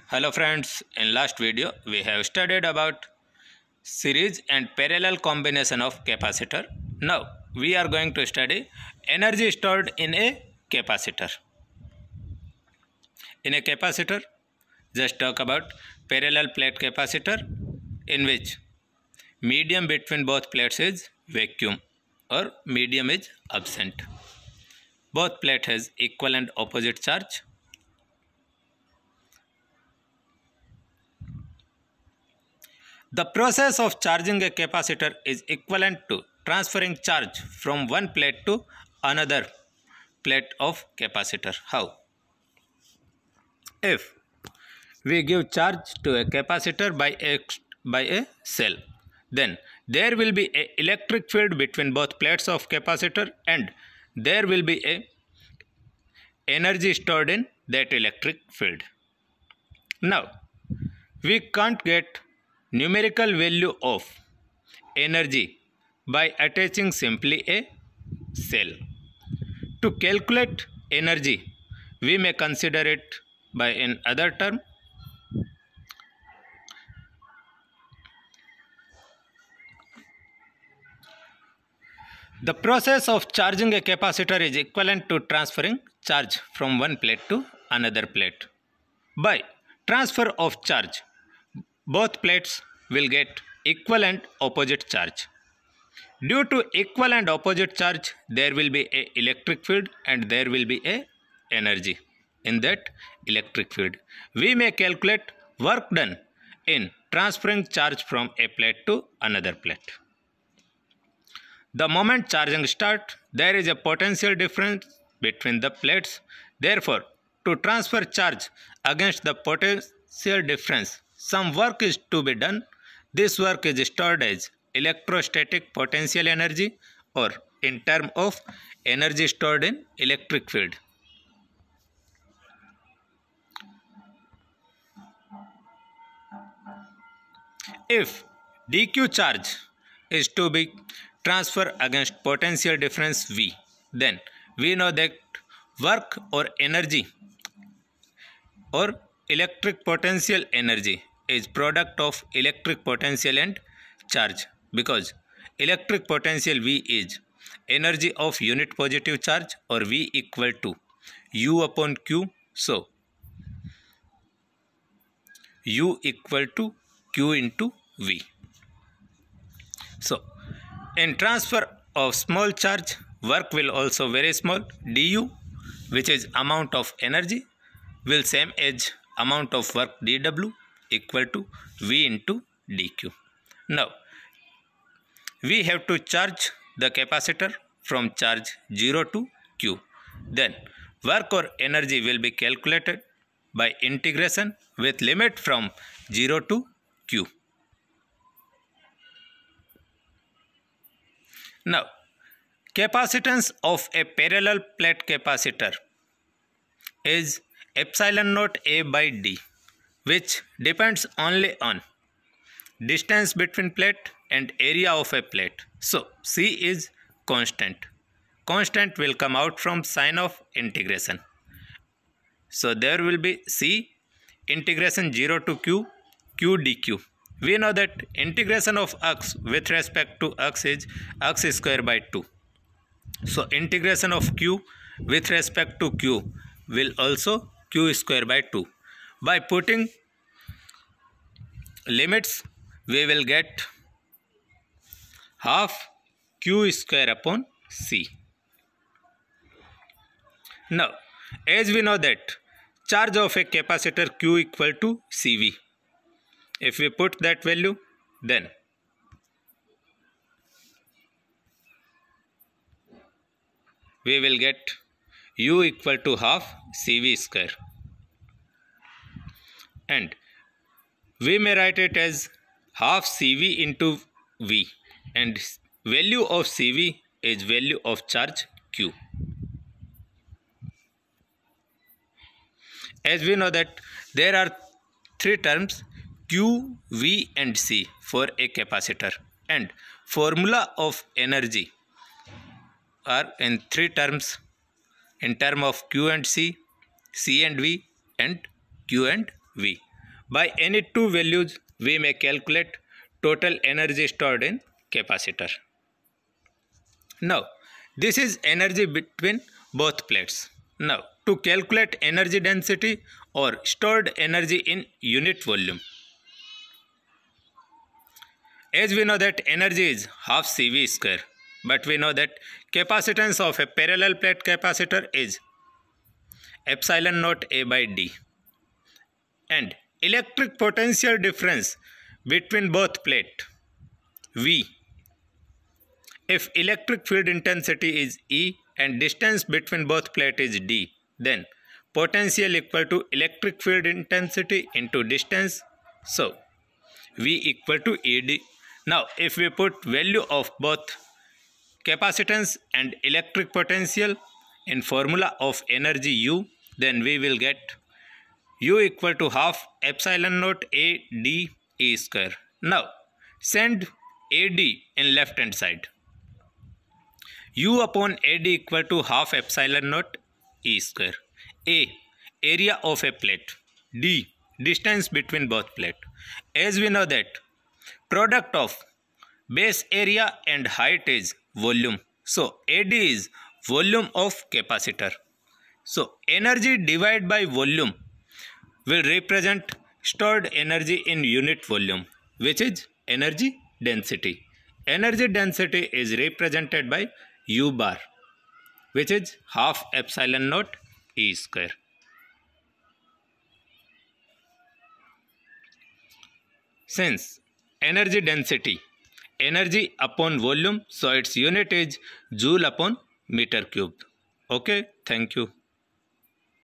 Hello friends, in last video we have studied about series and parallel combination of capacitor. Now we are going to study energy stored in a capacitor. In a capacitor, just talk about parallel plate capacitor in which medium between both plates is vacuum or medium is absent. Both plate has equal and opposite charge. The process of charging a capacitor is equivalent to transferring charge from one plate to another plate of capacitor. How? If we give charge to a capacitor by a cell, then there will be an electric field between both plates of capacitor and there will be a energy stored in that electric field. Now, we can't get numerical value of energy by attaching simply a cell. To calculate energy, we may consider it by another term. The process of charging a capacitor is equivalent to transferring charge from one plate to another plate. By transfer of charge, both plates will get equal and opposite charge. Due to equal and opposite charge, there will be a electric field and there will be a energy in that electric field. We may calculate work done in transferring charge from a plate to another plate. The moment charging starts, there is a potential difference between the plates. Therefore, to transfer charge against the potential difference, some work is to be done. This work is stored as electrostatic potential energy or in terms of energy stored in electric field. If dq charge is to be transferred against potential difference V, then we know that work or energy or electric potential energy is product of electric potential and charge, because electric potential V is energy of unit positive charge or V equal to U upon Q. So U equal to Q into V. So in transfer of small charge, work will also very small. Du, which is amount of energy, will same as amount of work dW equal to V into dq. Now, we have to charge the capacitor from charge 0 to Q. Then, work or energy will be calculated by integration with limit from 0 to Q. Now, capacitance of a parallel plate capacitor is epsilon naught A by D, which depends only on distance between plate and area of a plate. So, C is constant. Constant will come out from sign of integration. So, there will be C integration 0 to Q, Q dq. We know that integration of x with respect to x is x square by 2. So, integration of q with respect to q will also q square by 2. By putting limits, we will get half q square upon c. Now, as we know that charge of a capacitor q equal to Cv. If we put that value, then we will get U equal to half Cv square. And we may write it as half Cv into V. And value of Cv is value of charge Q. As we know that there are three terms Q, V and C for a capacitor, and formula of energy are in three terms, in term of Q and C, C and V and Q and V. By any two values, we may calculate total energy stored in capacitor. Now, this is energy between both plates. Now, to calculate energy density or stored energy in unit volume, as we know that energy is half CV square, but we know that capacitance of a parallel plate capacitor is epsilon naught A by D, and electric potential difference between both plate V. If electric field intensity is E and distance between both plate is D, then potential equal to electric field intensity into distance, so V equal to ED. Now if we put value of both capacitance and electric potential in formula of energy U, then we will get U equal to half epsilon naught A D E square. Now send AD in left hand side. U upon AD equal to half epsilon naught E square. A, area of a plate. D, distance between both plate. As we know that product of base area and height is volume. So AD is volume of capacitor. So energy divided by volume will represent stored energy in unit volume, which is energy density. Energy density is represented by U bar, which is half epsilon naught E square. Since energy density, energy upon volume, so its unit is joule upon meter cube. Okay, thank you.